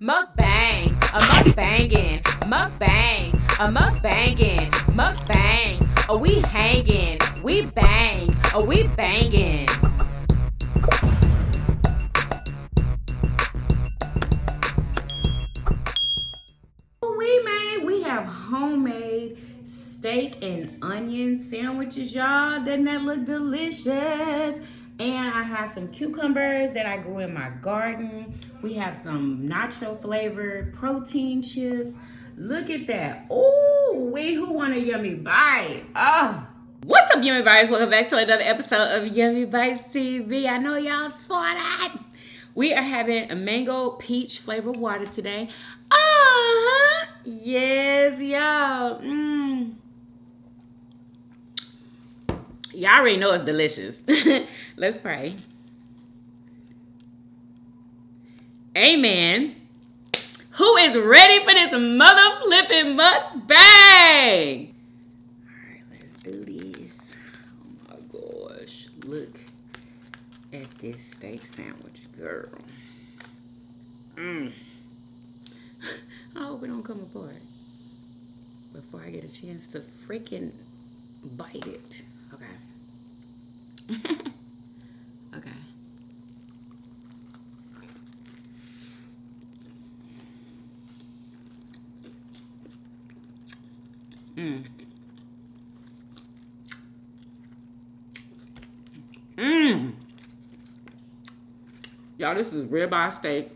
Mukbang, a mukbangin', mukbang, a mukbangin', mukbang. Oh, we hangin', we bang, oh, we bangin'. We have homemade steak and onion sandwiches, y'all. Doesn't that look delicious? And I have some cucumbers that I grew in my garden. We have some nacho flavored protein chips. Look at that. Ooh, who want a yummy bite? Oh. What's up, Yummy Bites? Welcome back to another episode of Yummybitestv. I know y'all saw that. We are having a mango peach flavored water today. Yes, y'all. Y'all already know it's delicious. Let's pray. Amen. Who is ready for this mother flipping mukbang? Alright, let's do this. Oh my gosh. Look at this steak sandwich, girl. I hope it don't come apart before I get a chance to freaking bite it. Okay. Okay. Y'all, this is ribeye steak,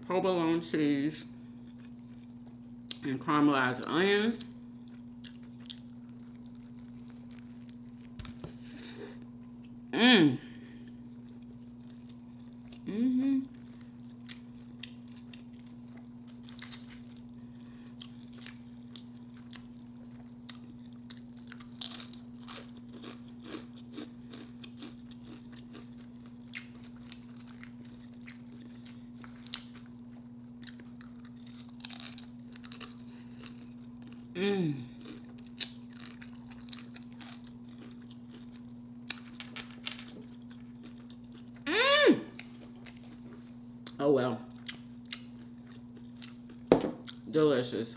provolone cheese, and caramelized onions. Oh well. Delicious.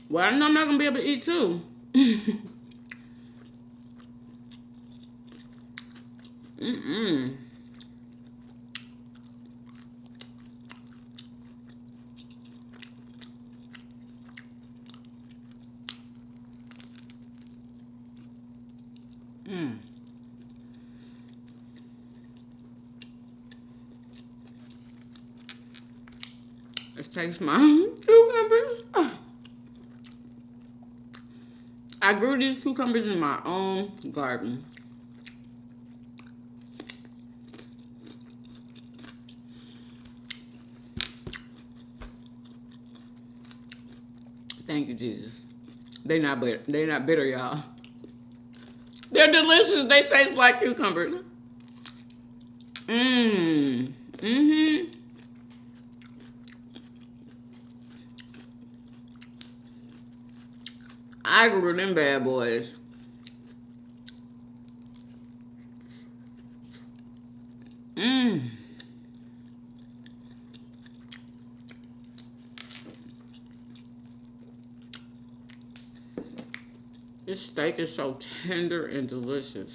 Well, I know I'm not gonna be able to eat too. Let's taste my cucumbers. I grew these cucumbers in my own garden. Thank you, Jesus. They're not bitter. They're not bitter, y'all. They're delicious. They taste like cucumbers. I grew them bad boys. This steak is so tender and delicious.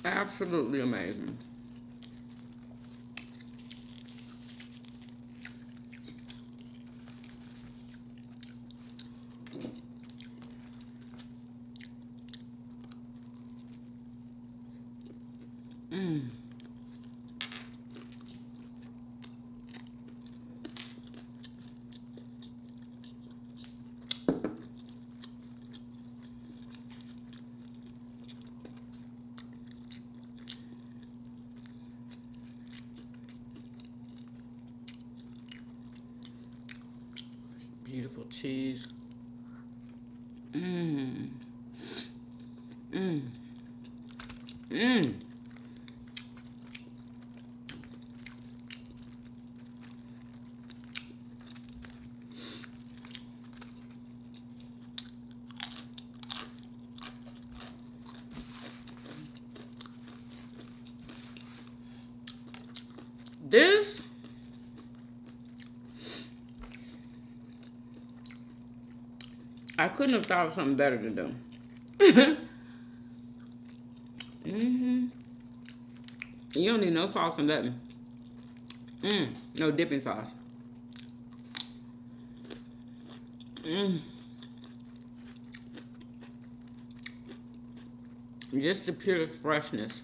Absolutely amazing. Beautiful cheese. Mmm. Mmm. Mmm. This, I couldn't have thought of something better to do. Mm-hmm. You don't need no sauce and nothing. No dipping sauce. Just the pure freshness.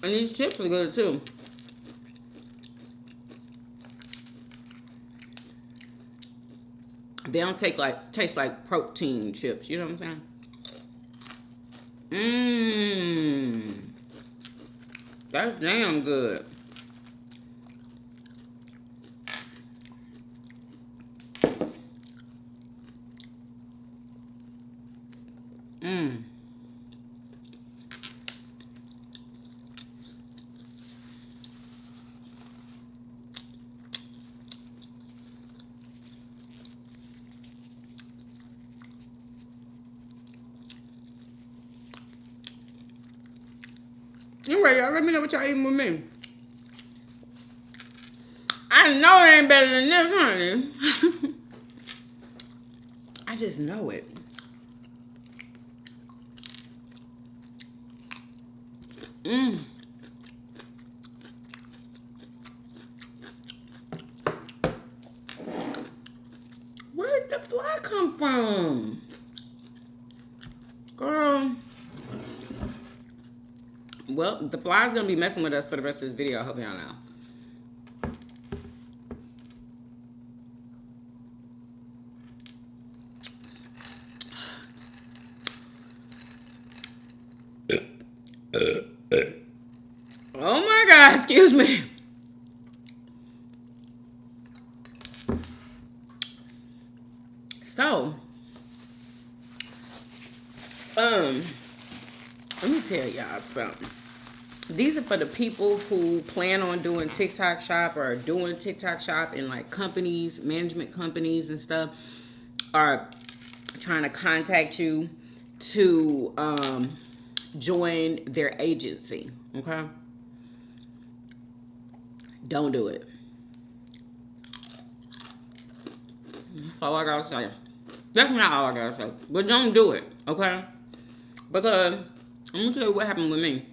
And these chips are good too. They don't taste like protein chips. You know what I'm saying? That's damn good. Anyway, y'all, let me know what y'all eating with me. I know it ain't better than this, honey. I just know it. Where did the fly come from? Girl. Well, the fly's gonna be messing with us for the rest of this video. I hope y'all know. Oh my God, excuse me. So, let me tell y'all something. These are for the people who plan on doing TikTok shop or doing TikTok shop in like companies, management companies and stuff are trying to contact you to join their agency, okay? Don't do it. That's all I gotta say. That's not all I gotta say, but don't do it, okay? Because I'm gonna tell you what happened with me.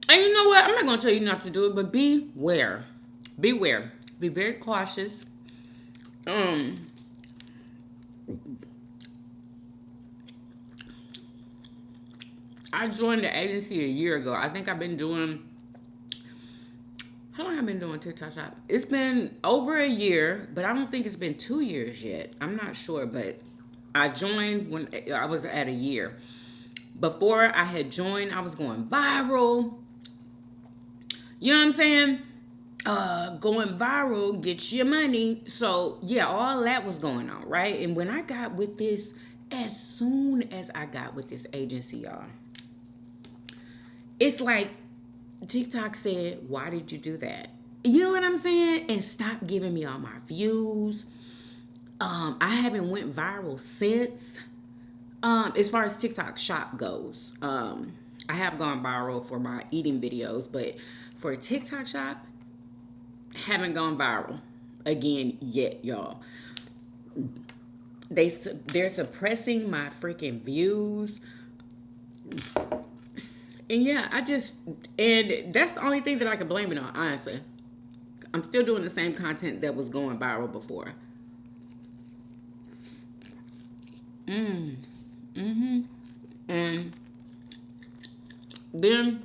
And you know what? I'm not gonna tell you not to do it, but beware. Beware. Be very cautious. I joined the agency a year ago. I think I've been doing. How long have I been doing TikTok shop? It's been over a year, but I don't think it's been 2 years yet. I'm not sure, but I joined when I was at a year. Before I had joined, I was going viral. You know what I'm saying? Going viral gets your money. So, yeah, all that was going on, right? And when I got with this, as soon as I got with this agency, y'all, it's like TikTok said, why did you do that? You know what I'm saying? And stop giving me all my views. I haven't went viral since. As far as TikTok shop goes, I have gone viral for my eating videos, but for TikTok shop, haven't gone viral again yet, y'all. They're suppressing my freaking views. And yeah, and that's the only thing that I can blame it on, honestly. I'm still doing the same content that was going viral before. And then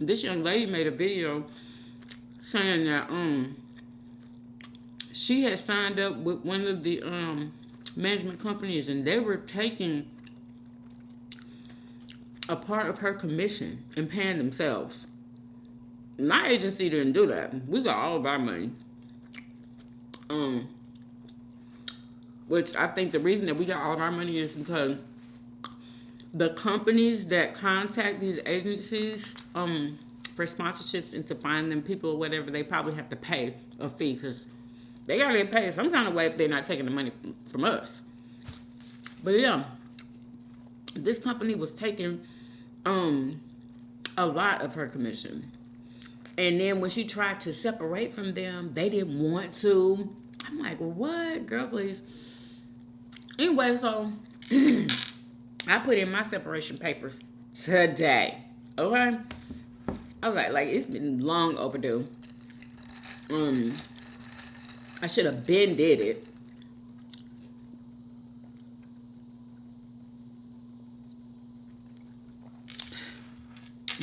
this young lady made a video saying that she had signed up with one of the management companies, and they were taking a part of her commission and paying themselves. My agency didn't do that. We got all of our money. Which I think the reason that we got all of our money is because the companies that contact these agencies for sponsorships and to find them people or whatever, they probably have to pay a fee because they gotta get paid some kind of way if they're not taking the money from us. But yeah, this company was taking a lot of her commission. And then when she tried to separate from them, they didn't want to. I'm like, what? Girl, please. Anyway, so I put in my separation papers today. Okay? I was like, it's been long overdue. I should have been did it.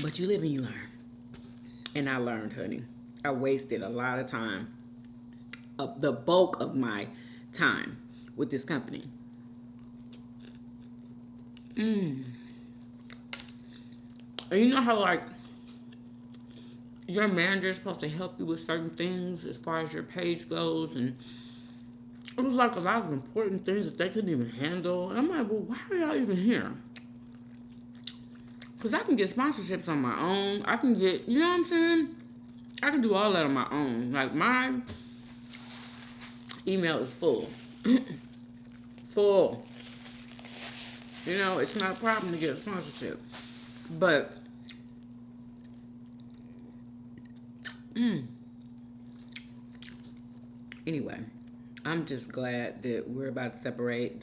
But you live and you learn. And I learned, honey. I wasted a lot of time. The bulk of my time with this company. And you know how, like, your manager is supposed to help you with certain things as far as your page goes, and it was like a lot of important things that they couldn't even handle. And I'm like, well, why are y'all even here? Because I can get sponsorships on my own. I can get, you know what I'm saying? I can do all that on my own. Like, my email is full. Full. You know, it's not a problem to get a sponsorship. But, anyway, I'm just glad that we're about to separate.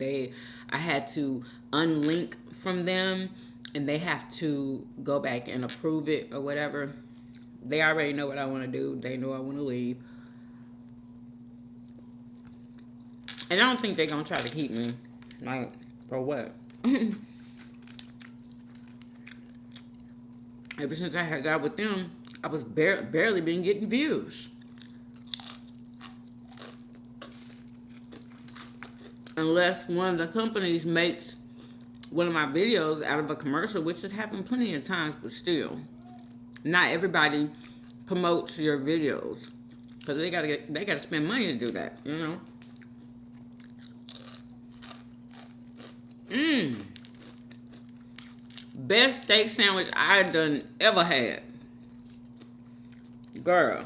I had to unlink from them, and they have to go back and approve it or whatever. They already know what I want to do. They know I want to leave. And I don't think they're going to try to keep me. Like, for what? Ever since I had got with them, I was barely been getting views. Unless one of the companies makes one of my videos out of a commercial, which has happened plenty of times, but still. Not everybody promotes your videos. Because they gotta spend money to do that, you know? Best steak sandwich I done ever had. Girl.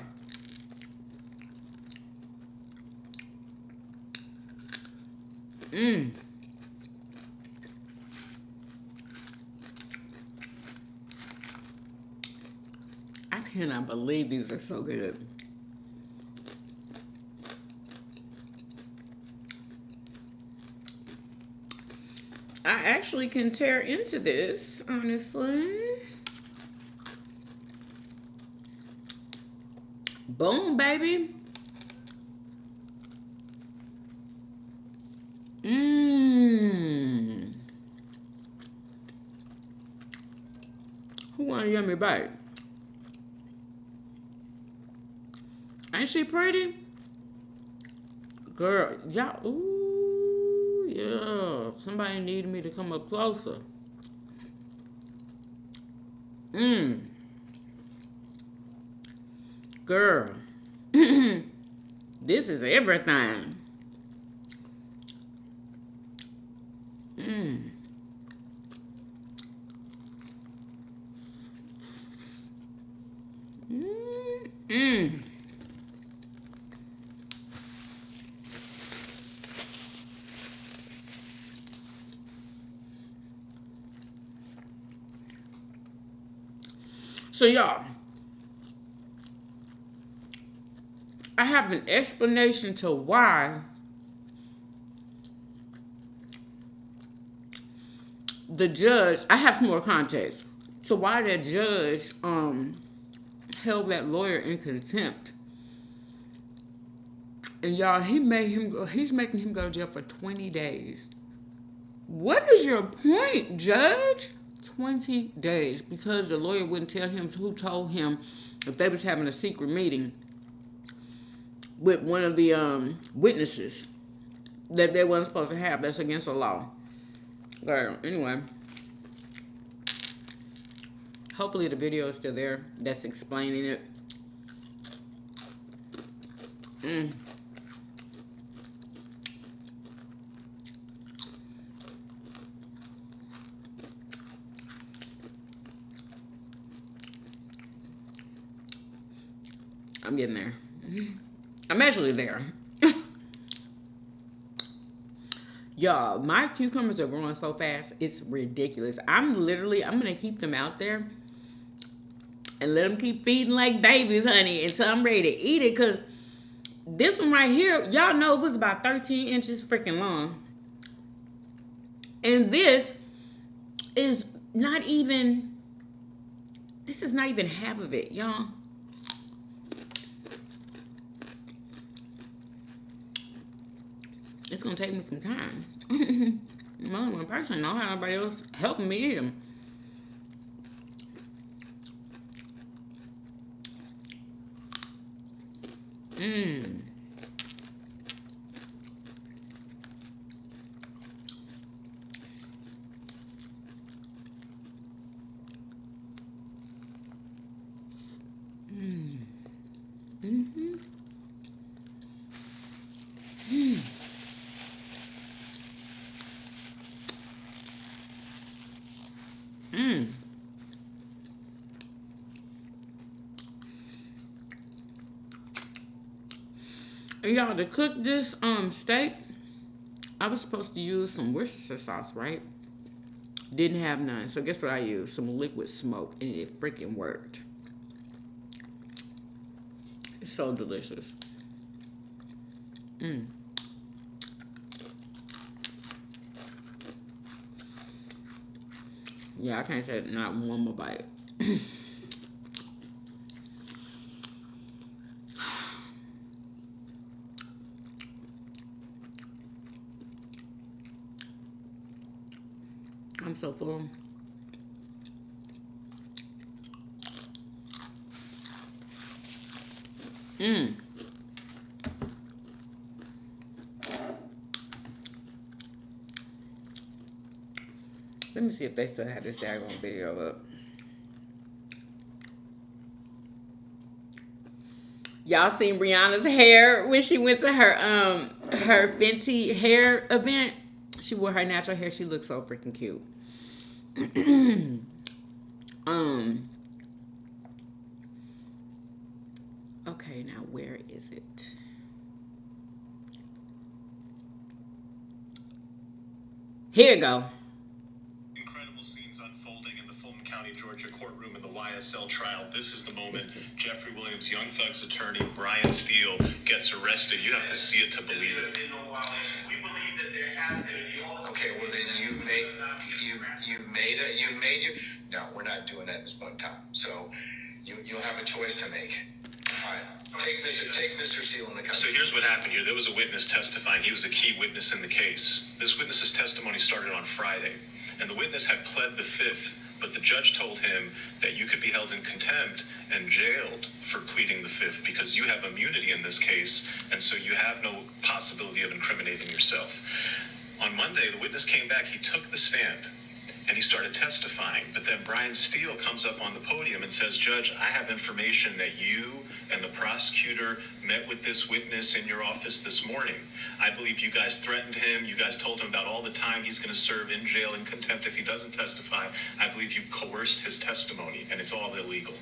I cannot believe these are so good. I actually can tear into this, honestly. Boom, baby. Who want a yummy bite? Ain't she pretty? Girl, y'all, ooh, yeah. Somebody needed me to come up closer. Girl, this is everything. So y'all, I have an explanation to why the judge, I have some more context. So why that judge held that lawyer in contempt. And y'all, he's making him go to jail for 20 days. What is your point, Judge? 20 days because the lawyer wouldn't tell him who told him if they was having a secret meeting with one of the witnesses that they wasn't supposed to have. That's against the law. Girl, anyway. Hopefully the video is still there that's explaining it. I'm getting there. I'm actually there. Y'all, my cucumbers are growing so fast, it's ridiculous. I'm gonna keep them out there and let them keep feeding like babies, honey, until I'm ready to eat it. Because this one right here, y'all know it was about 13 inches freaking long. And this is not even half of it, y'all. It's gonna take me some time. I'm only one person. I don't have nobody else helping me eat them. And y'all, to cook this steak, I was supposed to use some Worcestershire sauce, right? Didn't have none. So guess what I used? Some liquid smoke, and it freaking worked. It's so delicious. Yeah, I can't say not one more bite. I'm so full. Let me see if they still have this daggone video up. Y'all seen Rihanna's hair when she went to her Fenty hair event? She wore her natural hair. She looked so freaking cute. Okay, now where is it? Here you go. Incredible scenes unfolding in the Fulton County, Georgia courtroom in the YSL trial. This is the moment Jeffrey Williams' Young Thug's attorney, Brian Steele, gets arrested. You have to see it to believe it. We believe that there has been. Okay, well then you made it. No, we're not doing that at this point in time. So you'll have a choice to make. All right. Take Mr. Steele in the custody. So here's what happened here. There was a witness testifying. He was a key witness in the case. This witness's testimony started on Friday, and the witness had pled the fifth, but the judge told him that you could be held in contempt and jailed for pleading the fifth because you have immunity in this case, and so you have no possibility of incriminating yourself. On Monday, the witness came back. He took the stand, and he started testifying. But then Brian Steele comes up on the podium and says, Judge, I have information that you and the prosecutor met with this witness in your office this morning. I believe you guys threatened him. You guys told him about all the time he's going to serve in jail in contempt if he doesn't testify. I believe you coerced his testimony, and it's all illegal.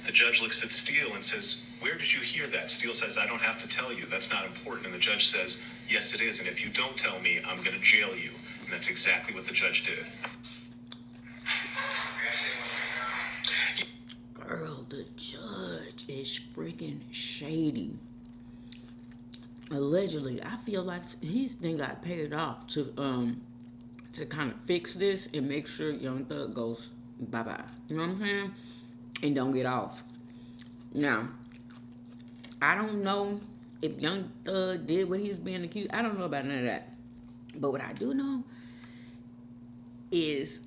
The judge looks at Steele and says, where did you hear that? Steele says, I don't have to tell you. That's not important. And the judge says, yes, it is. And if you don't tell me, I'm going to jail you. And that's exactly what the judge did. Girl, the judge is freaking shady. Allegedly, I feel like he's then got paid off to kind of fix this and make sure Young Thug goes bye-bye. You know what I'm saying? And don't get off. Now, I don't know if Young Thug did what he's being accused. I don't know about none of that. But what I do know is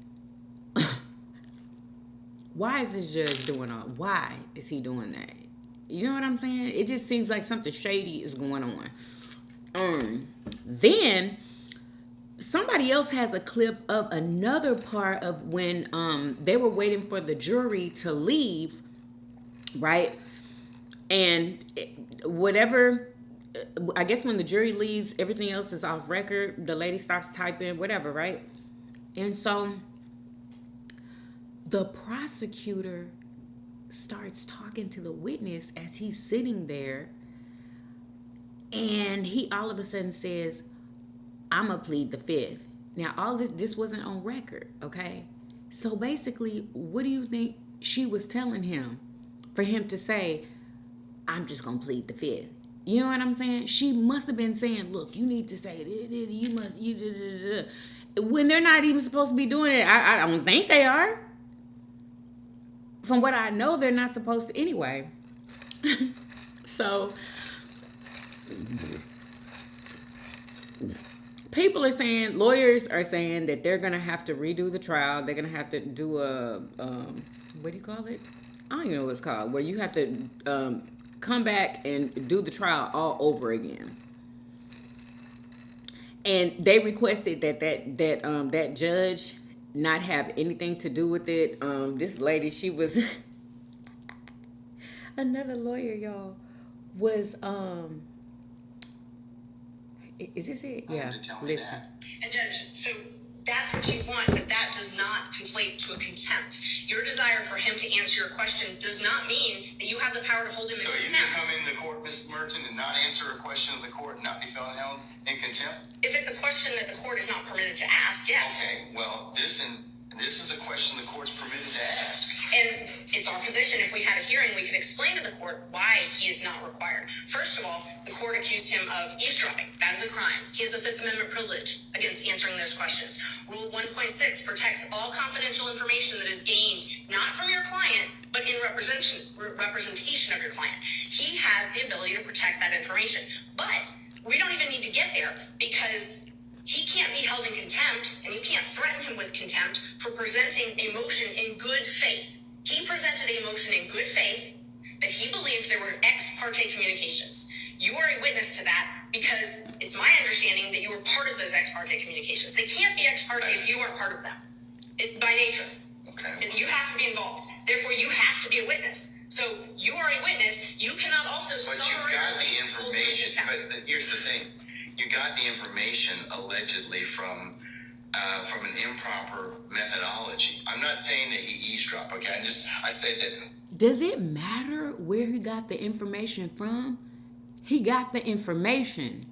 Why is this judge doing all? Why is he doing that? You know what I'm saying? It just seems like something shady is going on. Then somebody else has a clip of another part of when they were waiting for the jury to leave, right? And whatever, I guess when the jury leaves, everything else is off record. The lady stops typing, whatever, right? And so the prosecutor starts talking to the witness as he's sitting there, and he all of a sudden says, I'm gonna plead the fifth. Now, all this wasn't on record, okay? So basically, what do you think she was telling him for him to say, I'm just gonna plead the fifth? You know what I'm saying? She must have been saying, look, you need to say it. You must, when they're not even supposed to be doing it. I don't think they are. From what I know, they're not supposed to anyway. So people are saying, lawyers are saying that they're going to have to redo the trial. They're going to have to do a, what do you call it? I don't even know what it's called, where you have to come back and do the trial all over again. And they requested that judge not have anything to do with it. This lady, she was another lawyer, y'all, was is this it? Yeah. Listen. And Judge, so that's what you want, but that does not conflate to a contempt. Your desire for him to answer your question does not mean that you have the power to hold him in So you contempt. can come into court, Mr. Merchant, and not answer a question of the court and not be held in contempt? If it's a question that the court is not permitted to ask, yes. Okay, well, this is a question the court's permitted to ask. And it's our position, if we had a hearing, we could explain to the court why he is not required. First of all, the court accused him of eavesdropping. That is a crime. He has a Fifth Amendment privilege against answering those questions. Rule 1.6 protects all confidential information that is gained not from your client, but in representation of your client. He has the ability to protect that information. But we don't even need to get there, because he can't be held in contempt, and you can't threaten him with contempt for presenting a motion in good faith. He presented a motion in good faith that he believed there were ex parte communications. You are a witness to that, because it's my understanding that you were part of those ex parte communications. They can't be ex parte if you aren't part of them, by nature. Okay. You have to be involved. Therefore, you have to be a witness. So you are a witness. You cannot also But you got the information. But here's the thing: you got the information allegedly from an improper methodology. I'm not saying that he eavesdropped. Okay, I said that. Does it matter where he got the information from? He got the information,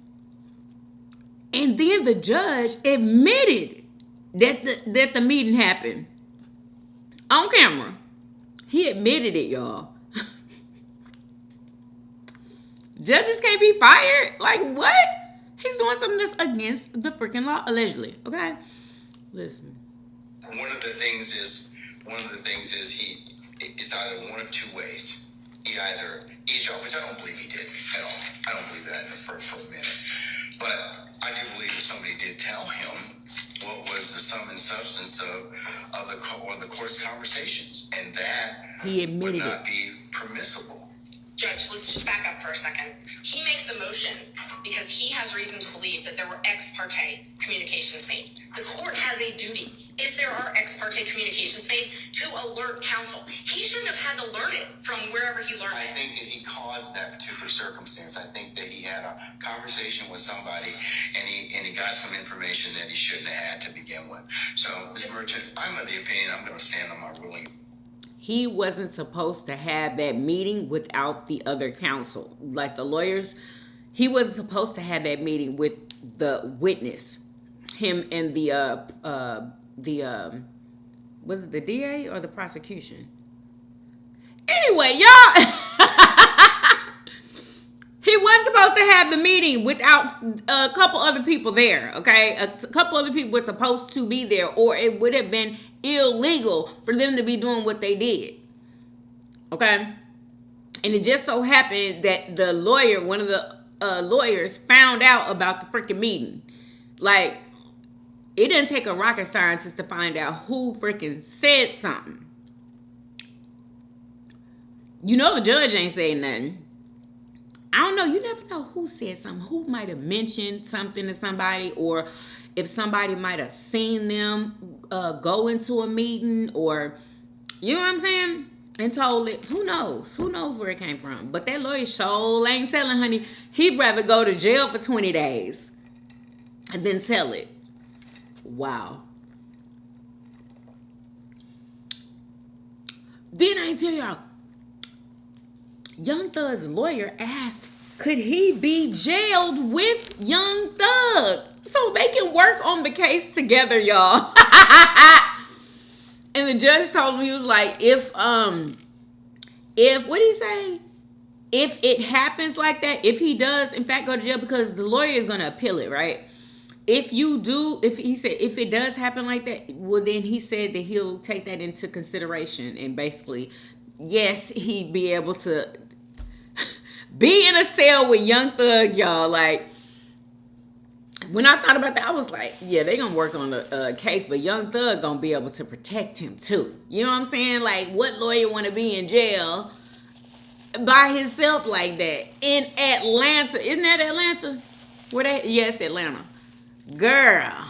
and then the judge admitted that the meeting happened on camera. He admitted it, y'all. Judges can't be fired? Like, what? He's doing something that's against the freaking law, allegedly. Okay? Listen. One of the things is it's either one of two ways. He either eavesdropped, which I don't believe he did at all. I don't believe that for a minute. But I do believe that somebody did tell him what was the sum and substance of the court's conversations, and that He admitted would not it. be permissible. Judge, let's just back up for a second. He makes a motion because he has reason to believe that there were ex parte communications made. The court has a duty, if there are ex parte communications made, to alert counsel. He shouldn't have had to learn it from wherever he learned I it. think that he caused that particular circumstance. I think that he had a conversation with somebody, and he got some information that he shouldn't have had to begin with. So, Ms. Merchant, I'm of the opinion I'm going to stand on my ruling. He wasn't supposed to have that meeting without the other counsel. Like the lawyers, he wasn't supposed to have that meeting with the witness. Him and was it the DA or the prosecution? Anyway, y'all, he wasn't supposed to have the meeting without a couple other people there, okay? A couple other people were supposed to be there, or it would have been illegal for them to be doing what they did, okay? And it just so happened that the lawyer, one of the lawyers, found out about the freaking meeting. Like, it didn't take a rocket scientist to find out who freaking said something. You know the judge ain't saying nothing. I don't know. You never know who said something. Who might have mentioned something to somebody, or if somebody might have seen them go into a meeting, or you know what I'm saying, and told it. Who knows? Who knows where it came from? But that lawyer sure ain't telling, honey. He'd rather go to jail for 20 days and then tell it. Wow. Then I tell y'all, Young Thug's lawyer asked, could he be jailed with Young Thug so they can work on the case together, y'all? And the judge told him, he was like, if what did he say? If it happens like that, if he does in fact go to jail, because the lawyer is gonna appeal it, right? If it does happen like that, well, then he said that he'll take that into consideration, and basically, yes, he'd be able to be in a cell with Young Thug, y'all. Like, when I thought about that, I was like, yeah, they gonna work on the case, but Young Thug gonna be able to protect him too. You know what I'm saying? Like, what lawyer want to be in jail by himself like that in Atlanta? Isn't that Atlanta? Yes, Atlanta. Girl.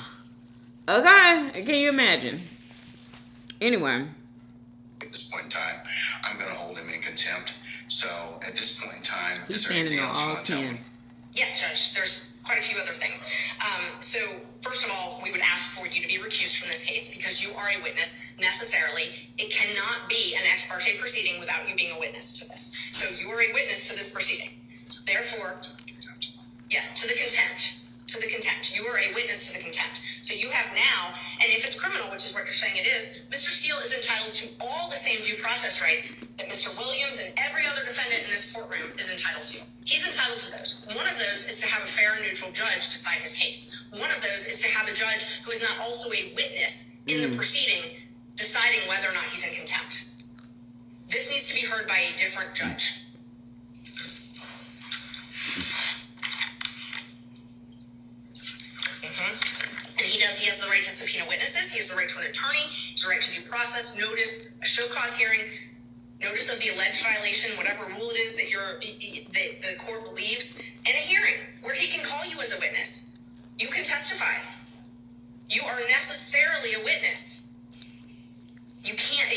Okay, can you imagine? Anyway. At this point in time, I'm going to hold him in contempt. So at this point in time, He's is there anything standing on else you all want to tell 10. me? Yes, Judge. There's quite a few other things. So, first of all, we would ask for you to be recused from this case because you are a witness necessarily. It cannot be an ex parte proceeding without you being a witness to this. So, you are a witness to this proceeding. Therefore, yes, to the contempt. To the contempt. You are a witness to the contempt. So you have now, and if it's criminal, which is what you're saying it is, Mr. Steele is entitled to all the same due process rights that Mr. Williams and every other defendant in this courtroom is entitled to. He's entitled to those. One of those is to have a fair and neutral judge decide his case. One of those is to have a judge who is not also a witness in the proceeding deciding whether or not he's in contempt. This needs to be heard by a different judge. And he has the right to subpoena witnesses. He has the right to an attorney. He has the right to due process, notice, a show cause hearing, notice of the alleged violation, whatever rule it is that the court believes, and a hearing where he can call you as a witness. You can testify. You are necessarily a witness. You can't,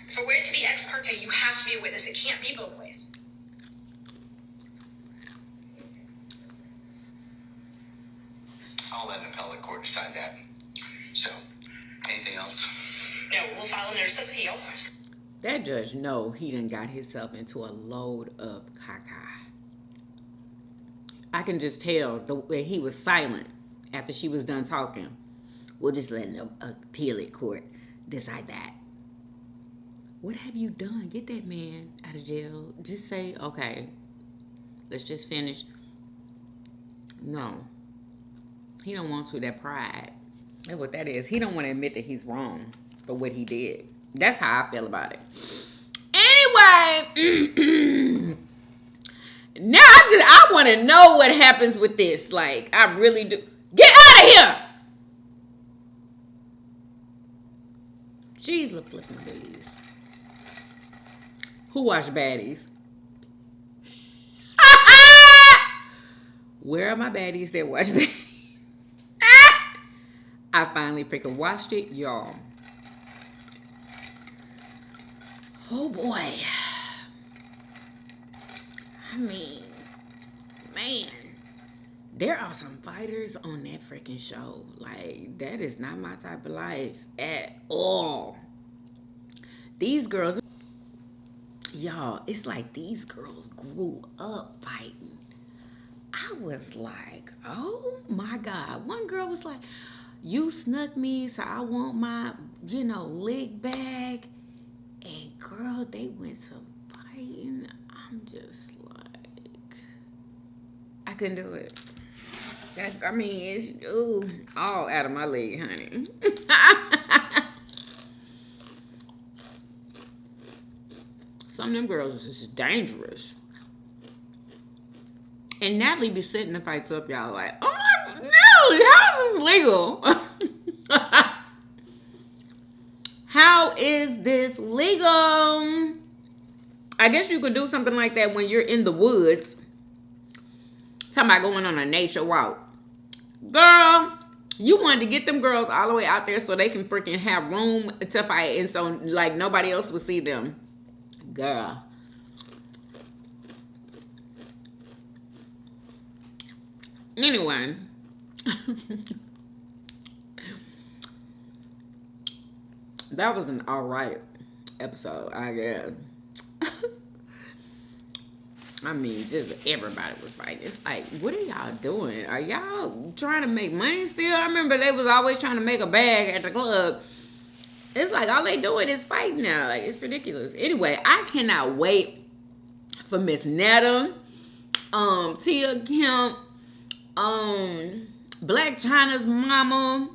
for it to be ex parte, you have to be a witness. It can't be both ways. I'll let an appellate court decide that. So, anything else? No, we'll file a notice of appeal. That judge know he done got himself into a load of caca. I can just tell the way he was silent after she was done talking. We'll just let an appellate court decide that. What have you done? Get that man out of jail. Just say, okay, let's just finish. No. He don't want to, that pride. That's what that is. He don't want to admit that he's wrong for what he did. That's how I feel about it. Anyway, now I want to know what happens with this. Like, I really do. Get out of here! Jeez, look flipping days. Who watched Baddies? Where are my baddies that watch Baddies? I finally freaking watched it, y'all. Oh boy. I mean, man, there are some fighters on that freaking show. Like, that is not my type of life at all. These girls, y'all, it's like these girls grew up fighting. I was like, oh my God. One girl was like, you snuck me, so I want my, lick back. And girl, they went to fighting. I'm just like, I couldn't do it. It's all out of my league, honey. Some of them girls is just dangerous. And Natalie be setting the fights up, y'all, like, oh my, Natalie, how is this legal? How is this legal? I guess you could do something like that when you're in the woods. Talking about going on a nature walk. Girl, you wanted to get them girls all the way out there so they can freaking have room to fight and so like nobody else will see them. Girl. Anyway. That was an alright episode, I guess. I mean, just everybody was fighting. It's like, what are y'all doing? Are y'all trying to make money still? I remember they was always trying to make a bag at the club. It's like all they doing is fighting now. Like, it's ridiculous. Anyway, I cannot wait for Miss Netta, Tia Kemp, Black China's mama,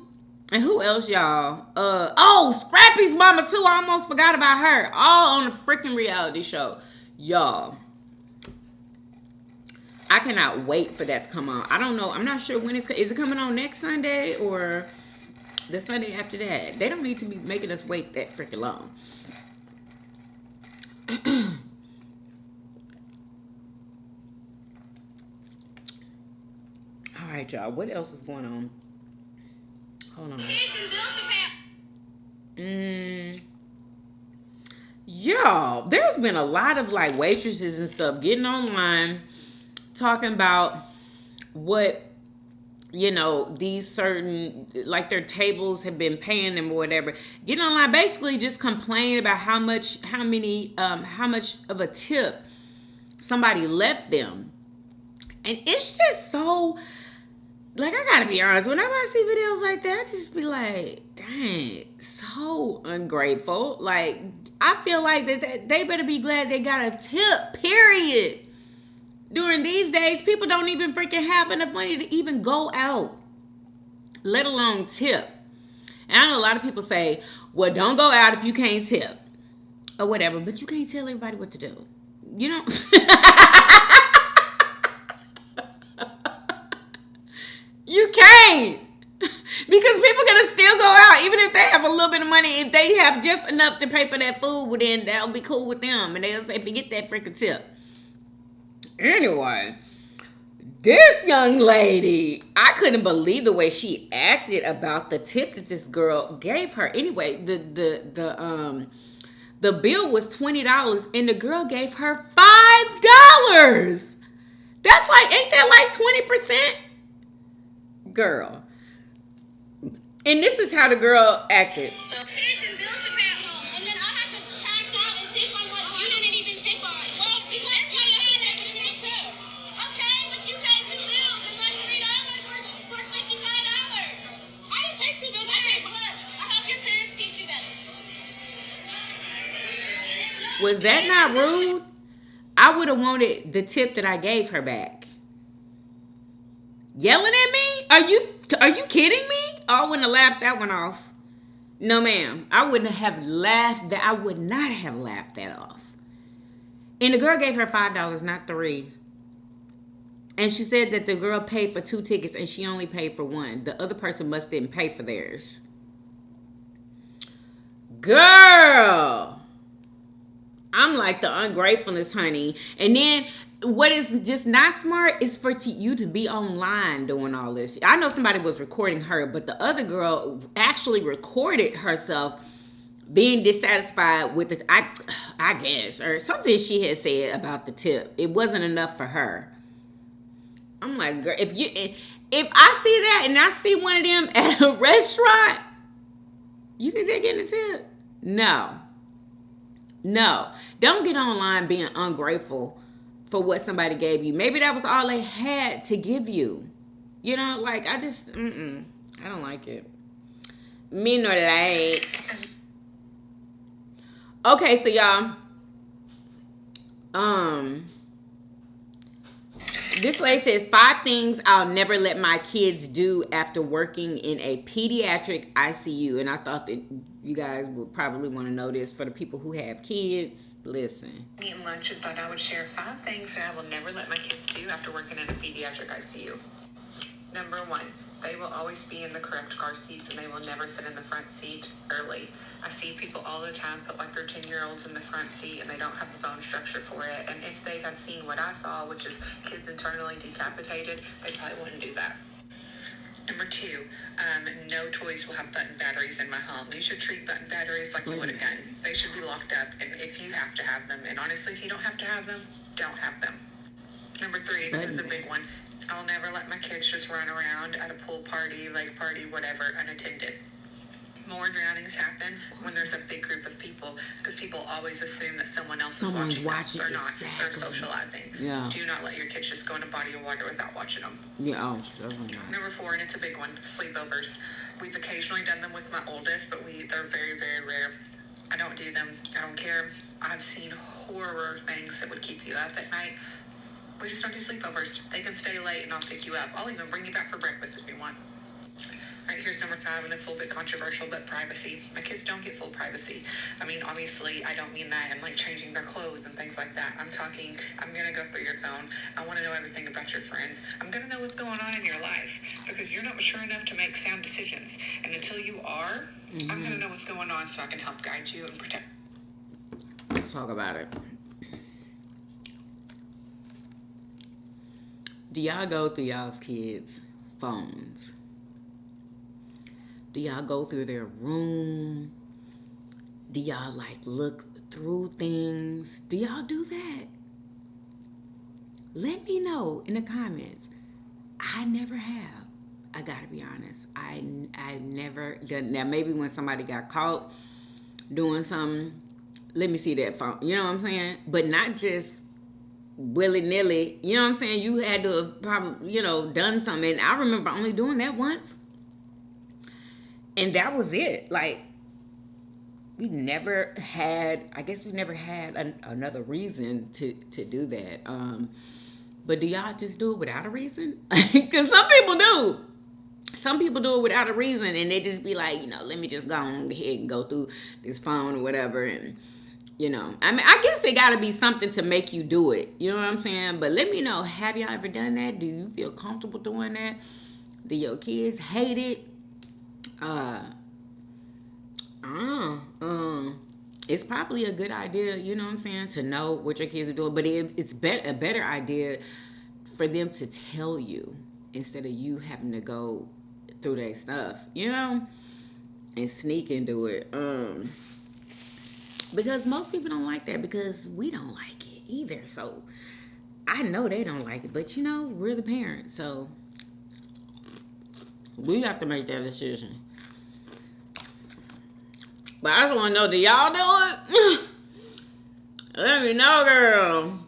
and who else, y'all? Scrappy's mama too. I almost forgot about her. All on the freaking reality show, y'all. I cannot wait for that to come on. I don't know. I'm not sure when is it coming on next Sunday or the Sunday after that. They don't need to be making us wait that freaking long. All right, y'all. What else is going on? Hold on. Y'all, there's been a lot of like waitresses and stuff getting online talking about what, you know, these certain, like their tables have been paying them or whatever. Getting online, basically just complaining about how much of a tip somebody left them. And it's just so, like, I gotta be honest, whenever I see videos like that, I just be like, dang, so ungrateful. Like, I feel like that they better be glad they got a tip, period. During these days, people don't even freaking have enough money to even go out, let alone tip. And I know a lot of people say, well, don't go out if you can't tip or whatever, but you can't tell everybody what to do. You know? You can't. Because people are going to still go out, even if they have a little bit of money. If they have just enough to pay for that food, well, then that'll be cool with them. And they'll say, forget that freaking tip. Anyway, this young lady, I couldn't believe the way she acted about the tip that this girl gave her. Anyway, the bill was $20 and the girl gave her $5. That's like, ain't that like 20%? Girl. And this is how the girl acted. So and then I have to cash out and tip on what you didn't even tip on. Well, you let me have that to me too. Okay, but you paid 2 bills and like $3 for $55. I didn't pay 2 bills. Okay, but I hope your parents teach you that. Was that not rude? I would have wanted the tip that I gave her back. Yelling at me? Are you kidding me? Oh, I wouldn't have laughed that one off. No, ma'am. I wouldn't have laughed that. I would not have laughed that off. And the girl gave her $5, not $3. And she said that the girl paid for 2 tickets and she only paid for 1. The other person must didn't pay for theirs. Girl. I'm like the ungratefulness, honey. And then what is just not smart is for you to be online doing all this. I know somebody was recording her, but the other girl actually recorded herself being dissatisfied with it. I guess, or something she had said about the tip. It wasn't enough for her. I'm like, girl, if I see that and I see one of them at a restaurant, you think they're getting a tip? No. Don't get online being ungrateful for what somebody gave you. Maybe that was all they had to give you. You know, like, I just, I don't like it. Me nor like. Okay, so y'all, this lady says 5 things I'll never let my kids do after working in a pediatric ICU. And I thought that you guys would probably want to know this. For the people who have kids, listen. Eating lunch and thought I would share 5 things that I will never let my kids do after working in a pediatric ICU. Number 1, They will always be in the correct car seats, and they will never sit in the front seat early. I see people all the time put like their 10-year-olds in the front seat, and they don't have the bone structure for it. And if they had seen what I saw, which is kids internally decapitated, they probably wouldn't do that. Number 2, no toys will have button batteries in my home. You should treat button batteries like you would a gun. They should be locked up, and if you have to have them, and honestly, if you don't have to have them, don't have them. Number 3, this is a big one. I'll never let my kids just run around at a pool party, lake party, whatever, unattended. More drownings happen when there's a big group of people, because people always assume that someone else is watching. They're not. They're socializing. Yeah. Do not let your kids just go in a body of water without watching them. Yeah, definitely. Number 4, and it's a big one, sleepovers. We've occasionally done them with my oldest, but they're very, very rare. I don't do them. I don't care. I've seen horror things that would keep you up at night. We just don't do sleepovers. They can stay late and I'll pick you up. I'll even bring you back for breakfast if you want. All right, here's number 5, and it's a little bit controversial, but privacy. My kids don't get full privacy. I mean, obviously, I don't mean that and like changing their clothes and things like that. I'm talking, I'm going to go through your phone. I want to know everything about your friends. I'm going to know what's going on in your life, because you're not mature enough to make sound decisions. And until you are, I'm going to know what's going on so I can help guide you and protect. Let's talk about it. Do y'all go through y'all's kids' phones? Do y'all go through their room? Do y'all like look through things? Do y'all do that? Let me know in the comments. I never have. I gotta be honest. I've never done. Now maybe when somebody got caught doing something, let me see that phone. You know what I'm saying? But not just willy-nilly. You know what I'm saying? You had to have probably, done something. And I remember only doing that once. And that was it. Like, we never had another reason to do that. But do y'all just do it without a reason? Because some people do. Some people do it without a reason, and they just be like, let me just go on ahead and go through this phone or whatever. And, I mean, I guess it got to be something to make you do it. You know what I'm saying? But let me know, have y'all ever done that? Do you feel comfortable doing that? Do your kids hate it? It's probably a good idea, you know what I'm saying, to know what your kids are doing, but it's a better idea for them to tell you instead of you having to go through their stuff, and sneak into it. Because most people don't like that, because we don't like it either. So I know they don't like it, but we're the parents, so we have to make that decision. But I just want to know, do y'all do it? Let me know, girl.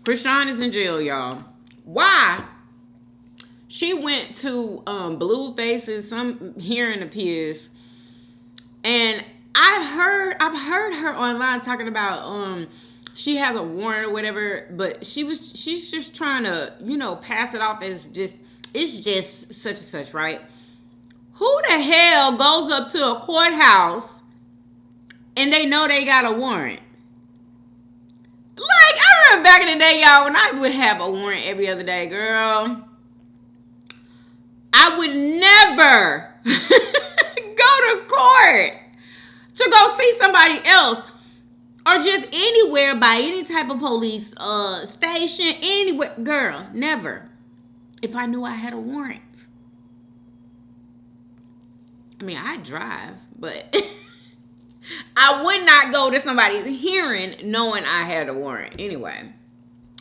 Krishan is in jail, y'all. Why? She went to Blueface's, some hearing appears, and I've heard her online talking about she has a warrant or whatever, but she's just trying to pass it off as it's just such and such, right? Who the hell goes up to a courthouse and they know they got a warrant? Like, I remember back in the day, y'all, when I would have a warrant every other day, girl, I would never go to court to go see somebody else, or just anywhere by any type of police station, anywhere. Girl, never. If I knew I had a warrant. I mean, I drive, but I would not go to somebody's hearing knowing I had a warrant. Anyway,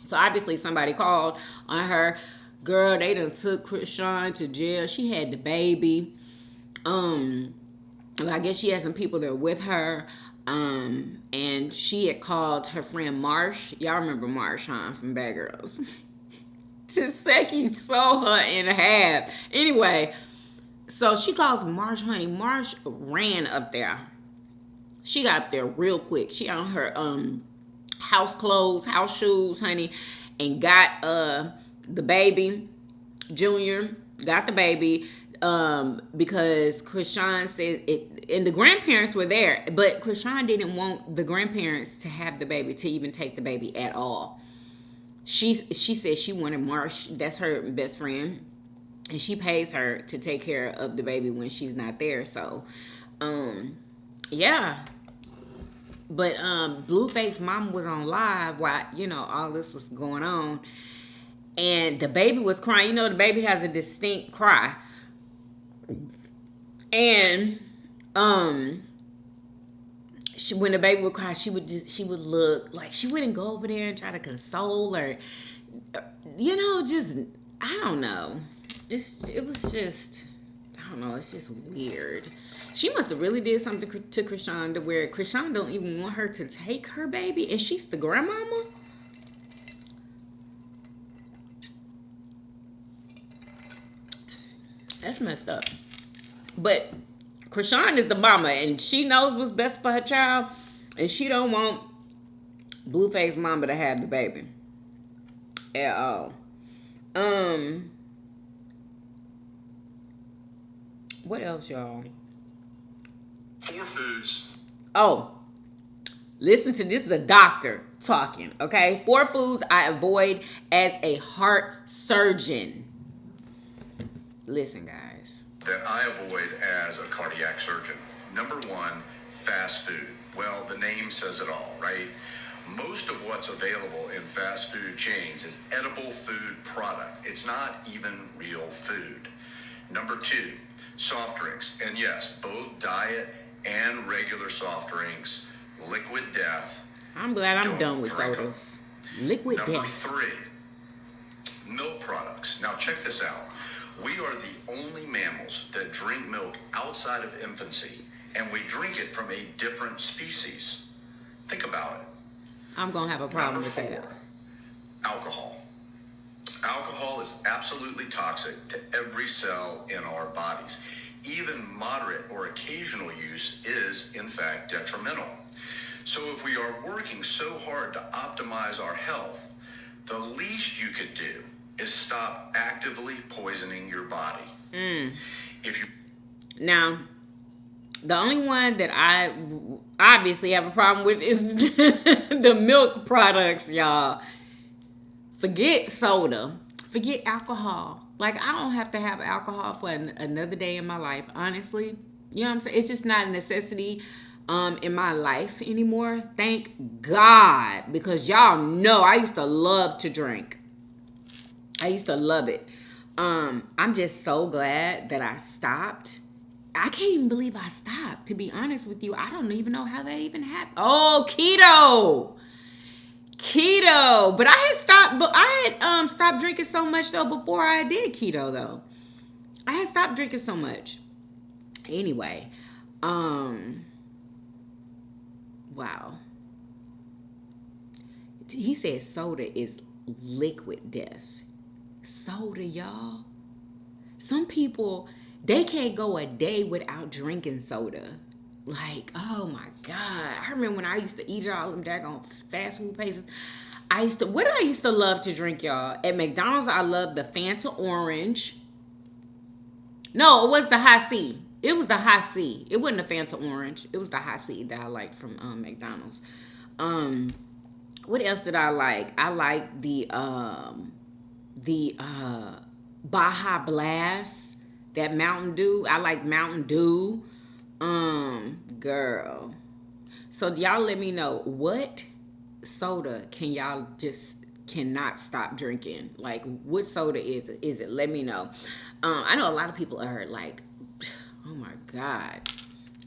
so obviously somebody called on her. Girl, they done took Krishan to jail. She had the baby. I guess she had some people there with her. And she had called her friend Marsh. Y'all remember Marsh, huh? From Bad Girls. To second sew her in half. Anyway, so she calls Marsh, honey. Marsh ran up there. She got up there real quick. She on her house clothes, house shoes, honey, and got the baby, Junior, got the baby, because Krishan said it, and the grandparents were there, but Krishan didn't want the grandparents to have the baby, to even take the baby at all. she said she wanted Marsh, that's her best friend, and she pays her to take care of the baby when she's not there. So, yeah. But Blueface mama was on live while, all this was going on. And the baby was crying. The baby has a distinct cry. And when the baby would cry, she would look like she wouldn't go over there and try to console her. Just, I don't know. It was just, I don't know. It's just weird. She must have really did something to Krishan to where Krishan don't even want her to take her baby, and she's the grandmama. That's messed up. But Krishan is the mama, and she knows what's best for her child, and she don't want Blueface mama to have the baby at all. What else, y'all? 4 foods. Oh, listen to this. Is a doctor talking, okay? 4 foods I avoid as a heart surgeon. Listen, guys. That I avoid as a cardiac surgeon. Number 1, fast food. Well, the name says it all, right? Most of what's available in fast food chains is edible food product. It's not even real food. Number 2, soft drinks. And yes, both diet and regular soft drinks, liquid death. I'm glad I'm Don't done with drink sodas. them. Liquid Number death. 3, milk products. Now check this out. We are the only mammals that drink milk outside of infancy, and we drink it from a different species. Think about it. I'm going to have a problem Number with 4, that. alcohol. Alcohol is absolutely toxic to every cell in our bodies. Even moderate or occasional use is, in fact, detrimental. So if we are working so hard to optimize our health, the least you could do is stop actively poisoning your body. If you Now, the only one that I obviously have a problem with is the milk products, y'all. Forget soda. Forget alcohol. Like, I don't have to have alcohol for another day in my life, honestly. You know what I'm saying? It's just not a necessity in my life anymore. Thank God. Because y'all know I used to love to drink. I used to love it. I'm just so glad that I stopped. I can't even believe I stopped, to be honest with you. I don't even know how that even happened. Oh, keto. But I had stopped drinking so much though before I did keto though. I had stopped drinking so much. Anyway, wow. He said soda is liquid death. Soda, y'all. Some people, they can't go a day without drinking soda. Like, oh my God. I remember when I used to eat all them daggone fast food places. What did I used to love to drink, y'all? At McDonald's, I loved the Fanta Orange. No, it was the High C. It was the High C. It wasn't the Fanta Orange. It was the High C that I liked from McDonald's. What else did I like? I liked the Baja Blast, that Mountain Dew. I like Mountain Dew. Girl. So y'all let me know, what soda can y'all just cannot stop drinking? Like, what soda is it? Let me know. I know a lot of people are like, oh my God,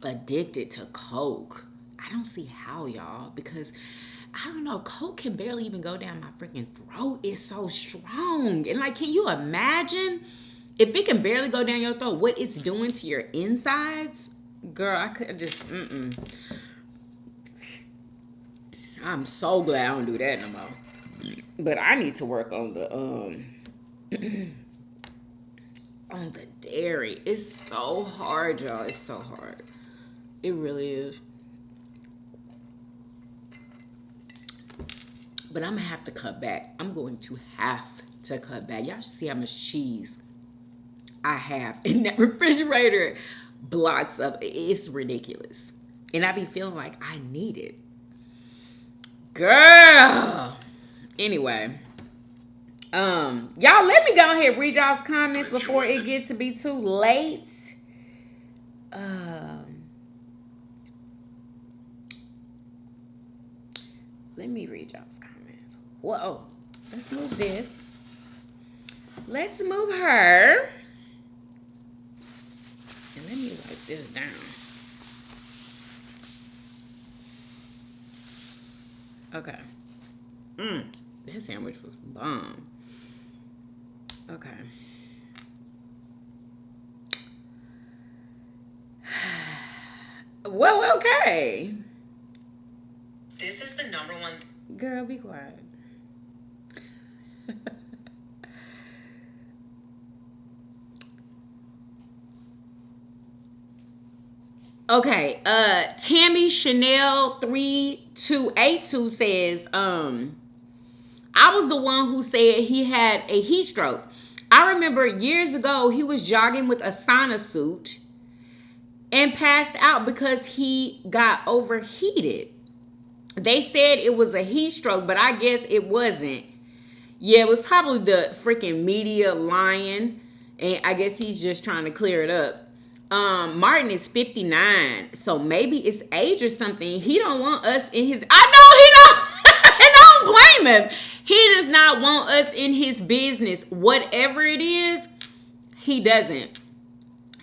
addicted to Coke. I don't see how, y'all, because I don't know, Coke can barely even go down my freaking throat. It's so strong. And like, can you imagine if it can barely go down your throat, what it's doing to your insides? Girl, I could just, I'm so glad I don't do that no more. But I need to work on the, on the dairy. It's so hard, y'all. It's so hard. It really is. But I'm going to have to cut back. I'm going to have to cut back. Y'all should see how much cheese I have in that refrigerator. Blocks of it. It's ridiculous. And I be feeling like I need it. Girl. Anyway. Y'all, let me go ahead and read y'all's comments before it gets to be too late. Let me read y'all's comments. Whoa. Let's move this. Let's move her. And let me wipe this down. Okay. That sandwich was bomb. Okay. Well, okay. This is the number one. Girl, be quiet. Okay, Tammy Chanel 3282 says, I was the one who said he had a heat stroke. I remember years ago he was jogging with a sauna suit and passed out because he got overheated. They said it was a heat stroke, but I guess it wasn't. Yeah, it was probably the freaking media lying, and I guess he's just trying to clear it up. Martin is 59, so maybe it's age or something. He don't want us in his... I know he don't. And I don't blame him. He does not want us in his business. Whatever it is, he doesn't.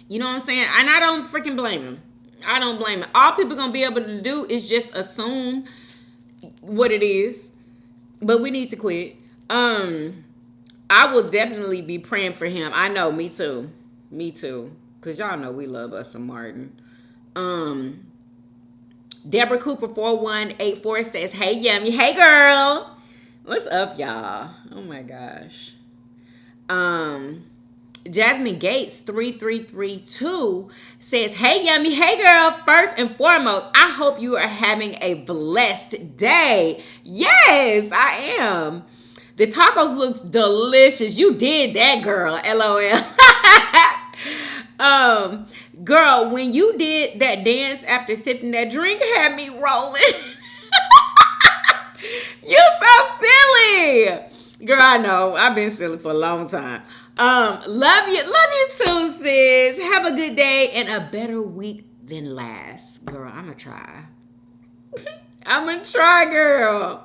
You know what I'm saying? And I don't freaking blame him. I don't blame him. All people gonna be able to do is just assume what it is. But we need to quit. I will definitely be praying for him. I know, me too. Me too. Because y'all know we love us some Martin. Deborah Cooper 4184 says, hey, Yummy. Hey, girl. What's up, y'all? Oh, my gosh. Jasmine Gates 3332 says, hey, Yummy. Hey, girl. First and foremost, I hope you are having a blessed day. Yes, I am. The tacos looks delicious. You did that, girl. LOL. Girl, when you did that dance after sipping that drink, had me rolling. You so silly. Girl, I know. I've been silly for a long time. Love you too, sis. Have a good day and a better week than last. Girl, I'm gonna try. I'm gonna try, girl.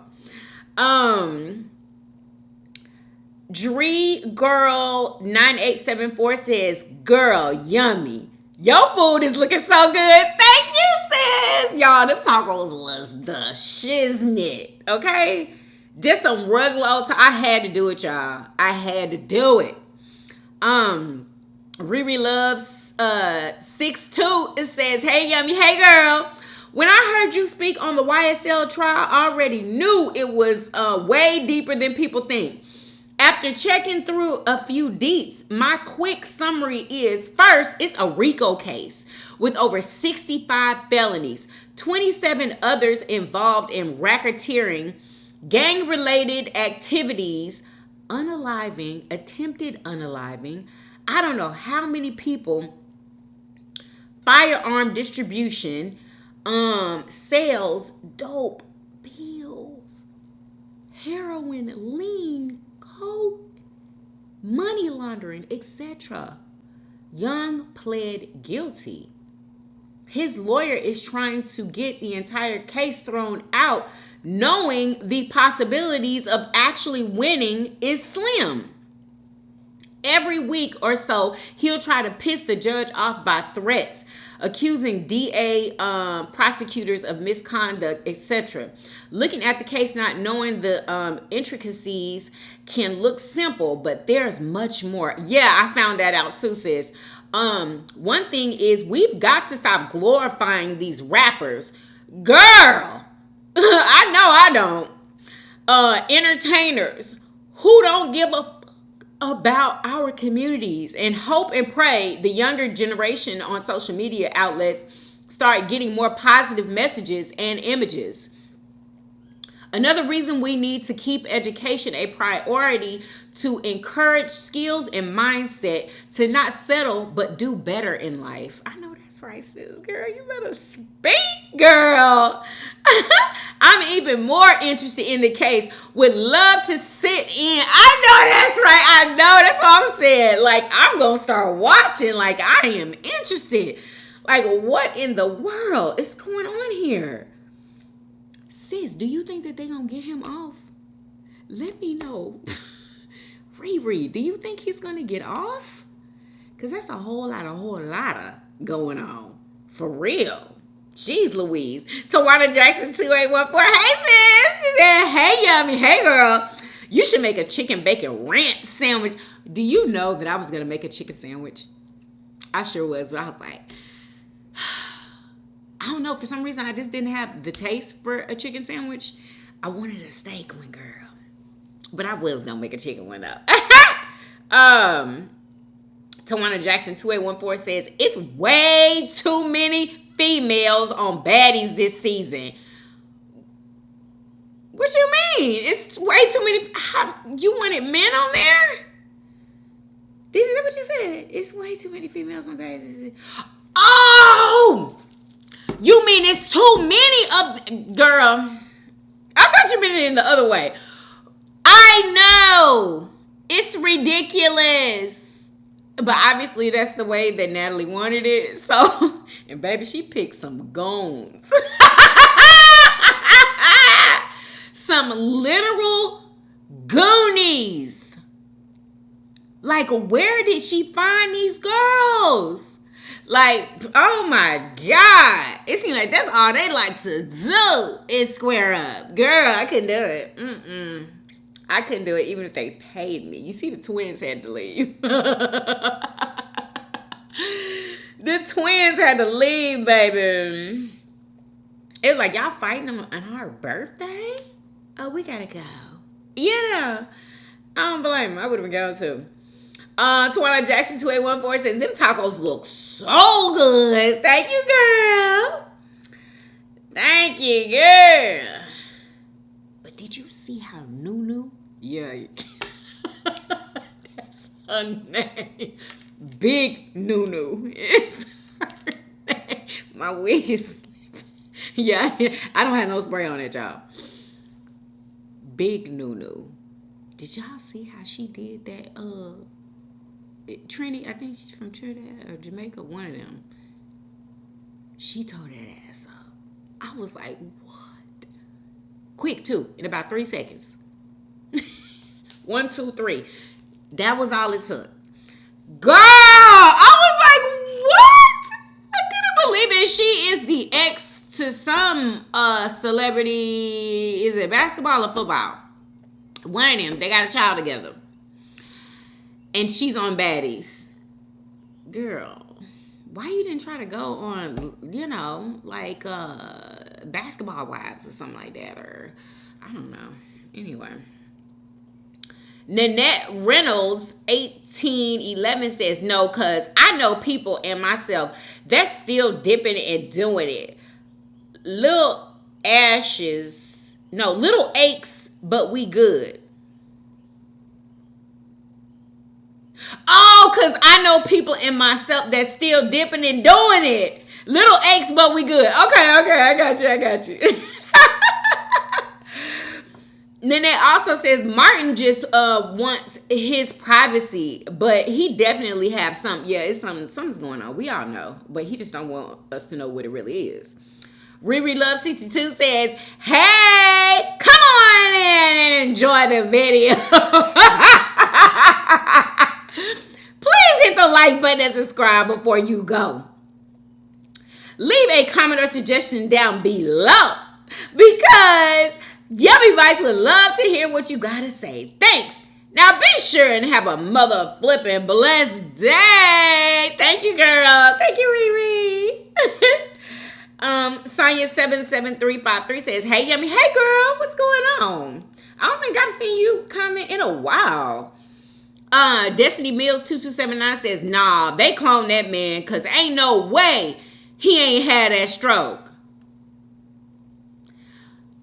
Dree Girl 9874 says, girl, yummy. Your food is looking so good. Thank you, sis. Y'all, them tacos was the shiznit. Okay? Just some ruglo. I had to do it, y'all. I had to do it. Riri Loves 62. It says, hey, Yummy. Hey, girl. When I heard you speak on the YSL trial, I already knew it was way deeper than people think. After checking through a few deets, my quick summary is, first, it's a RICO case with over 65 felonies, 27 others involved in racketeering, gang-related activities, unaliving, attempted unaliving, I don't know how many people, firearm distribution, sales, dope, pills, heroin, lean, coke, money laundering, etc. Young pled guilty. His lawyer is trying to get the entire case thrown out, knowing the possibilities of actually winning is slim. Every week or so, he'll try to piss the judge off by threats, accusing DA prosecutors of misconduct, etc. Looking at the case, not knowing the intricacies can look simple, but there's much more. Yeah, I found that out too, sis. One thing is we've got to stop glorifying these rappers. Girl, I know I don't. Entertainers who don't give a about our communities, and hope and pray the younger generation on social media outlets start getting more positive messages and images. Another reason we need to keep education a priority to encourage skills and mindset to not settle but do better in life. I know that's right, sis. Girl, you better speak, girl. I'm even more interested in the case. Would love to sit in. I know that's right. I know that's what I'm saying. Like, I'm going to start watching. Like, I am interested. Like, what in the world is going on here? Sis, do you think that they're going to get him off? Let me know. Riri, do you think he's going to get off? Because that's a whole lot of going on. For real. Jeez Louise. Tawana Jackson 2814. Hey sis. She said, hey Yummy. Hey girl. You should make a chicken bacon ranch sandwich. Do you know that I was going to make a chicken sandwich? I sure was. But I was like, I don't know. For some reason, I just didn't have the taste for a chicken sandwich. I wanted a steak one, girl. But I was going to make a chicken one up. Tawana Jackson 2814 says, it's way too many females on baddies this season. What you mean? It's way too many. You wanted men on there? Is that what you said? It's way too many females on baddies this season. Oh! You mean it's too many of... Girl, I thought you meant it in the other way. I know. It's ridiculous. But obviously, that's the way that Natalie wanted it. So, and baby, she picked some goons. Some literal goonies. Like, where did she find these girls? Like, oh my God. It seems like that's all they like to do is square up. Girl, I couldn't do it. I couldn't do it even if they paid me. You see, the twins had to leave. The twins had to leave, baby. It was like, y'all fighting them on our birthday? Oh, we gotta go. Yeah. I don't blame them. I would have been going too. Tawana Jackson 2814 says, them tacos look so good. Thank you, girl. Thank you, girl. But did you see how Nunu? Yeah. That's her name. Big Nunu is her name. My wig is... Yeah, I don't have no spray on it, y'all. Big Nunu. Did y'all see how she did that? Trini, I think she's from Trinidad or Jamaica, one of them. She tore that ass up. I was like, what? Quick, too, in about 3 seconds. 1, 2, 3. That was all it took. Girl, I was like, what? I couldn't believe it. She is the ex to some celebrity. Is it basketball or football? One of them. They got a child together. And she's on baddies. Girl, why you didn't try to go on, like Basketball Wives or something like that? Or, I don't know. Anyway. Nanette Reynolds 1811 says, no, because I know people and myself that's still dipping and doing it. Little aches, but we good. Oh, because I know people in myself that's still dipping and doing it. Little aches, but we good. Okay, I got you. Then it also says Martin just wants his privacy, but he definitely have something. Yeah, it's something's going on. We all know, but he just don't want us to know what it really is. Riri Love 62 says, hey, come on in and enjoy the video. Please hit the like button and subscribe before you go. Leave a comment or suggestion down below because Yummy Bites would love to hear what you gotta say. Thanks. Now be sure and have a mother flipping blessed day. Thank you, girl. Thank you, Riri. Sonia 77353 says, hey, Yummy. Hey, girl. What's going on? I don't think I've seen you comment in a while. Destiny Mills 2279 says, nah, they cloned that man because ain't no way he ain't had that stroke.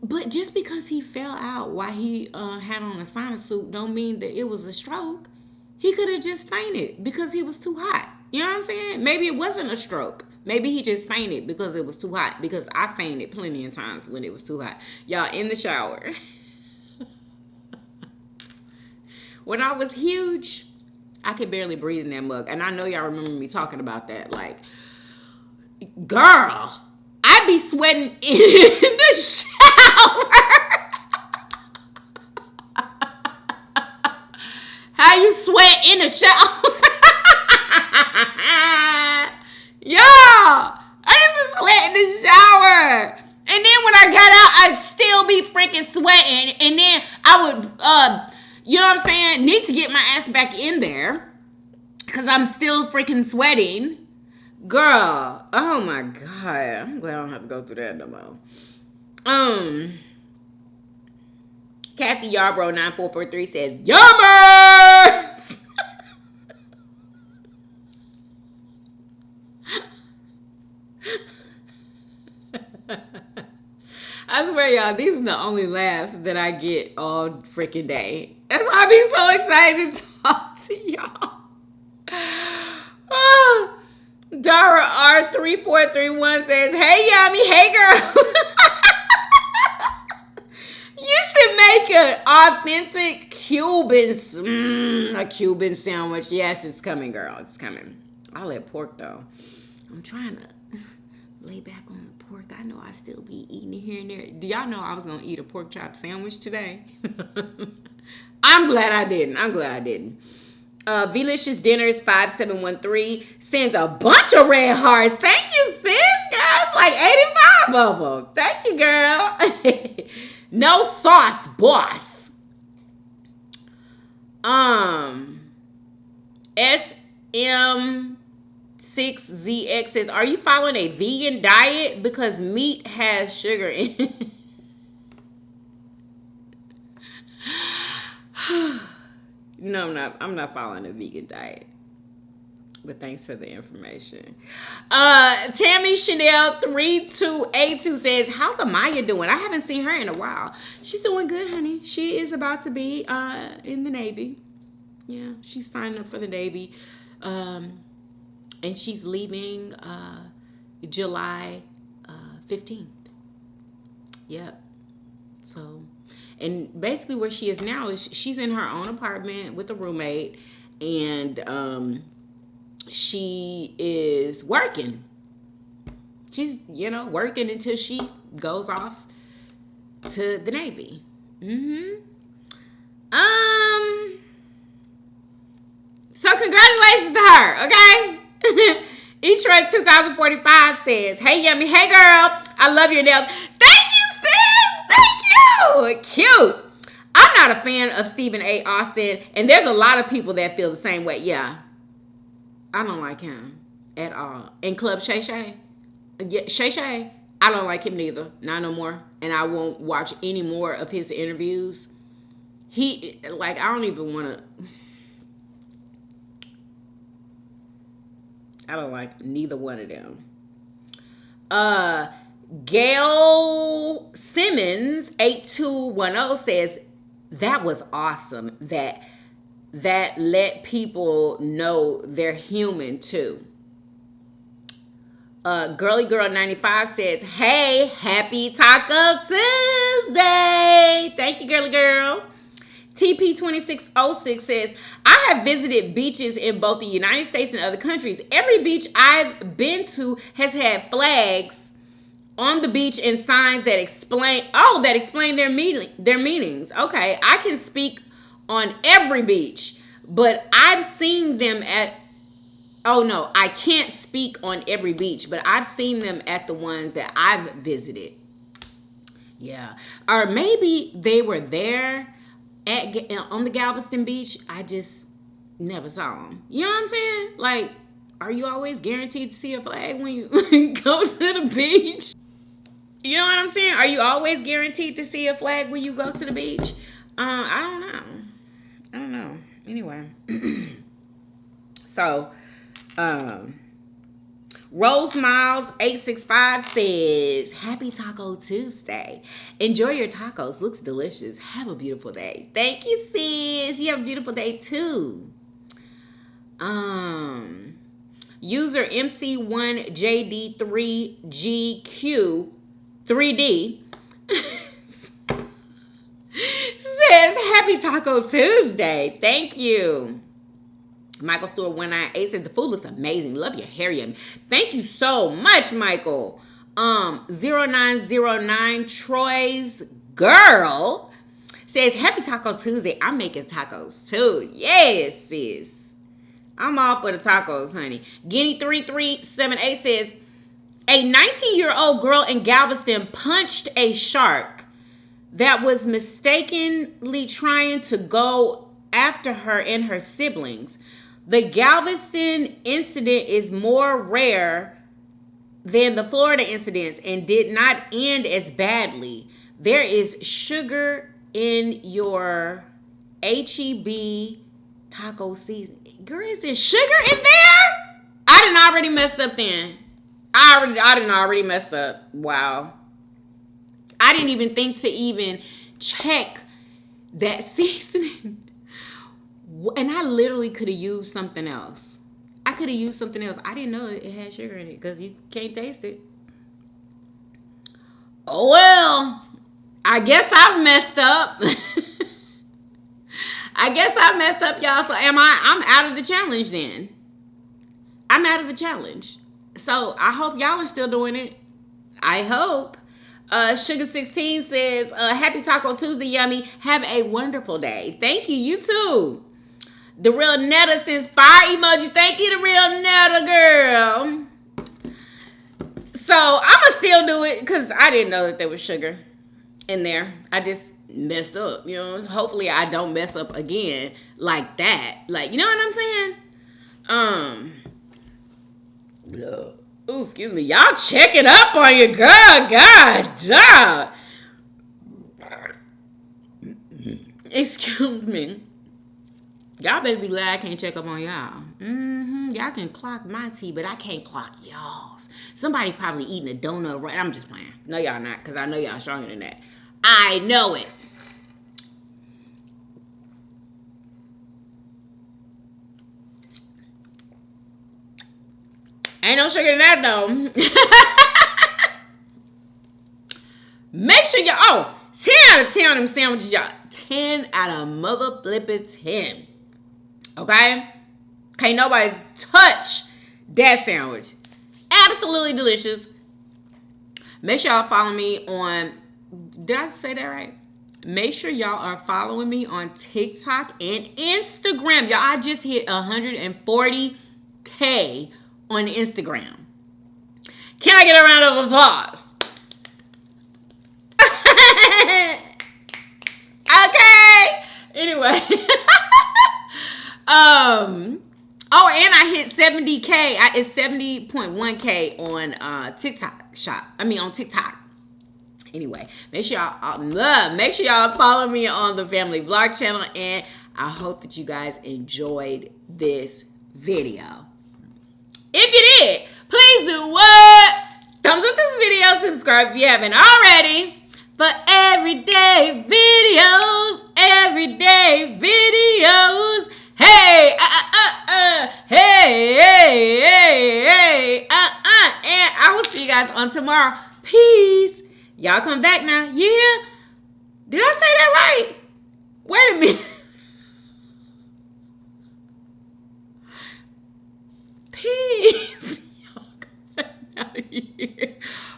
But just because he fell out while he had on a sauna suit don't mean that it was a stroke. He could have just fainted because he was too hot. You know what I'm saying? Maybe it wasn't a stroke. Maybe he just fainted because it was too hot. Because I fainted plenty of times when it was too hot. Y'all, in the shower. When I was huge, I could barely breathe in that mug. And I know y'all remember me talking about that. Like, girl, I be sweating in the shower. How you sweat in the shower? Y'all, I used to sweat in the shower. And then when I got out, I'd still be freaking sweating. And then I would, you know what I'm saying, need to get my ass back in there. Because I'm still freaking sweating. Girl, oh my God. I'm glad I don't have to go through that no more. Kathy Yarbrough 9443 says, Yummers! I swear, y'all, these are the only laughs that I get all freaking day. That's why I be so excited to talk to y'all. Dara R3431 says, hey, Yummy, hey, girl. You should make an authentic a Cuban sandwich. Yes, it's coming, girl. It's coming. I'll let pork, though. I'm trying to lay back on the pork. I know I still be eating it here and there. Do y'all know I was going to eat a pork chop sandwich today? I'm glad I didn't. Velicious Dinners 5713 sends a bunch of red hearts. Thank you, sis. Guys, like 85 of them. Thank you, girl. No sauce, boss. SM6ZX says, are you following a vegan diet? Because meat has sugar in it. No, I'm not following a vegan diet. But thanks for the information. Tammy Chanel 3282 says, how's Amaya doing? I haven't seen her in a while. She's doing good, honey. She is about to be in the Navy. Yeah, she's signing up for the Navy. And she's leaving July 15th. Yep. So, and basically where she is now is she's in her own apartment with a roommate, and she is working. She's, working until she goes off to the Navy. So congratulations to her, okay? Detroit 2045 says, hey, Yummy, hey, girl, I love your nails. Thank you, sis. Thank you. Cute. I'm not a fan of Stephen A. Austin, and there's a lot of people that feel the same way. Yeah. I don't like him at all. And Club Shay Shay, I don't like him neither. Not no more. And I won't watch any more of his interviews. I don't even want to. I don't like neither one of them. Gail Simmons 8210 says, that was awesome. That let people know they're human too. Girly Girl 95 says, hey, happy Taco Tuesday. Thank you, Girly Girl. TP2606 says, I have visited beaches in both the United States and other countries. Every beach I've been to has had flags on the beach and signs that explain their meanings. Okay, I can speak on every beach, but I've seen them I can't speak on every beach, but I've seen them at the ones that I've visited. Yeah. Or maybe they were there on the Galveston beach. I just never saw them. You know what I'm saying? Like, are you always guaranteed to see a flag when you go to the beach? You know what I'm saying? Are you always guaranteed to see a flag when you go to the beach? I don't know. Anyway. So, Rose Miles 865 says, happy Taco Tuesday. Enjoy your tacos. Looks delicious. Have a beautiful day. Thank you, sis. You have a beautiful day too. User MC1JD3GQ3D says, Happy Taco Tuesday. Thank you. Michael Stewart 198 says, the food looks amazing. Love your hair. Thank you so much, Michael. 0909 Troy's Girl says, Happy Taco Tuesday. I'm making tacos too. Yes, sis. I'm all for the tacos, honey. Guinea3378 says, a 19-year-old girl in Galveston punched a shark that was mistakenly trying to go after her and her siblings. The Galveston incident is more rare than the Florida incidents and did not end as badly. There is sugar in your HEB taco season. Girl, is there sugar in there? I done already messed up then. I done already messed up. Wow. I didn't even think to even check that seasoning. And I literally could have used something else. I could have used something else. I didn't know it had sugar in it because you can't taste it. Oh, well. I guess I messed up. I guess I messed up, y'all. So I'm out of the challenge then. I'm out of the challenge. So I hope y'all are still doing it. I hope. Sugar16 says, Happy Taco Tuesday, Yummy. Have a wonderful day. Thank you. You too. The Real Netta sends fire emoji. Thank you, The Real Netta, girl. So I'm going to still do it because I didn't know that there was sugar in there. I just messed up, you know. Hopefully I don't mess up again like that. Like, you know what I'm saying? Ooh, excuse me. Y'all checking up on your girl. God, dog. Excuse me. Y'all better be glad I can't check up on y'all. Y'all can clock my tea, but I can't clock y'all's. Somebody probably eating a donut right. I'm just playing. No, y'all not, because I know y'all stronger than that. I know it. Ain't no sugar in that, though. Make sure y'all, 10 out of 10 on them sandwiches, y'all. 10 out of mother flippin' 10. Okay? Can't nobody touch that sandwich. Absolutely delicious. Make sure y'all follow me on, did I say that right? Make sure y'all are following me on TikTok and Instagram. Y'all, I just hit 140K on Instagram. Can I get a round of applause? Okay. Anyway. Oh, and I hit 70K. It's 70.1K on TikTok shop. On TikTok. Anyway, make sure y'all follow me on the Family Vlog channel, and I hope that you guys enjoyed this video. If you did, please do what? Thumbs up this video, subscribe if you haven't already. For everyday videos, hey, hey, and I will see you guys on tomorrow. Peace. Y'all come back now. Yeah. Did I say that right? Wait a minute. Peace. Y'all come back out of here.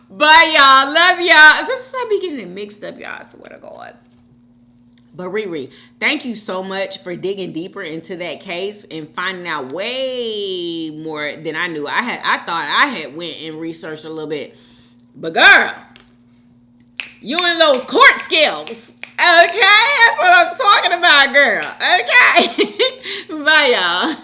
Bye, y'all. Love y'all. This is I be getting it mixed up, y'all. I swear to God. But Riri, thank you so much for digging deeper into that case and finding out way more than I knew. I thought I had went and researched a little bit. But girl, you and those court skills. Okay? That's what I'm talking about, girl. Okay? Bye, y'all.